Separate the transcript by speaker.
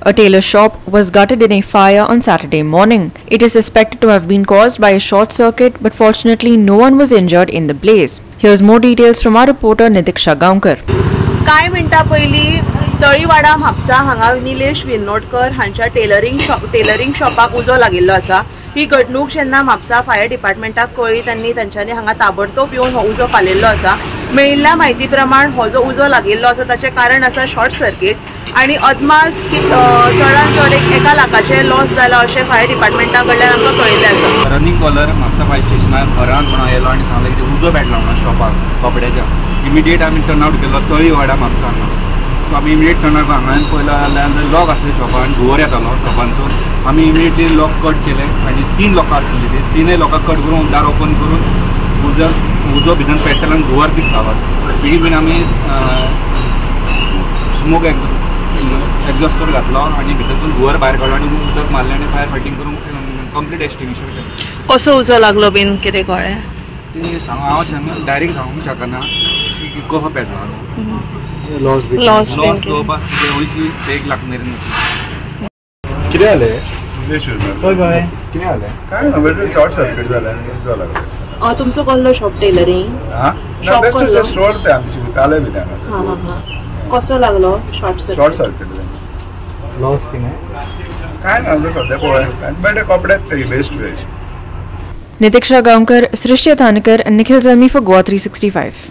Speaker 1: A tailor shop was gutted in a fire on Saturday morning. It is suspected to have been caused by a short circuit, but fortunately no one was injured in the blaze. Here's more details from our reporter Nitiksha Gaonkar.
Speaker 2: कांय मिनटां पयलीं तळीवाडा म्हापसा हांगा निलेश विनोडकर हांच्या tailoring शॉपाक उजो लागिल्लो आसा. ही घडणूक जेन्ना म्हापसा फायर डिपार्टमेंटाक कळ्ळी तेन्नी तांच्यांनी हांगा ताबडतोब येवन हो उजो फालिल्लो आसा. मेळिल्ल्या म्हायती प्रमाण हो जो उजो लागिल्लो आसा ताचें कारण आसा शॉर्ट सर्किट आनी अदमास चडांत चड एका लाखाचें लॉस जाला अशें फायर डिपार्टमेंटा कडल्यान आमकां कळिल्लें आसा.
Speaker 3: रनिंग कॉलर म्हापसा फायर स्टेशनार घरान म्हणून येयलो आनी सांगलें की उजो पेटला म्हणून शॉपाक कपड्याच्या. इमिडिएट आमी टर्न आवट केलो तळीवाडा म्हापसा हांगा. सो आमी इमिडिएट टर्न आवट हांगान पळयलो जाल्यार लॉक आसले शॉपान धुंवर येतालो शॉपांचो. आमी इमिडिएटली लॉक कट केले आनी 3 लोकां आसलेलीं ती 3 लोकां कट करून दार ओपन करून उजो भितर पेट्टला आनी धुंवर दिसता. बीन आमी स्मोक एक्झॉस्टर घातलो आनी भितरसून धुंवर भायर काडलो आनी उदक मारलें आनी फायर फायटींग करून कंप्लीट एक्सटिंग्विशन केलें.
Speaker 2: कसो उजो लागलो बीन कितें कळ्ळें
Speaker 3: ते हांव डायरेक्ट सांगूंक शकना की कसो पेटलो.
Speaker 2: लॉस
Speaker 3: लोवपास अंयशीं ते 1 लाख मेरेन.
Speaker 4: कितें जालें कितें जालें काय ना शॉर्ट सर्किट जालें.
Speaker 2: तुमचो कसलो शॉप टेलरिंग
Speaker 4: स्टोर ते आमचे विकताले बी
Speaker 2: हां कसो लागलो शॉर्ट
Speaker 4: सर्किट लॉस कितें काय ना सद्या पळय बट कपड्यात ते best
Speaker 1: Nitiksha Gaonkar, Srishti Athanikar and Nikhil Zalmi for Goa 365.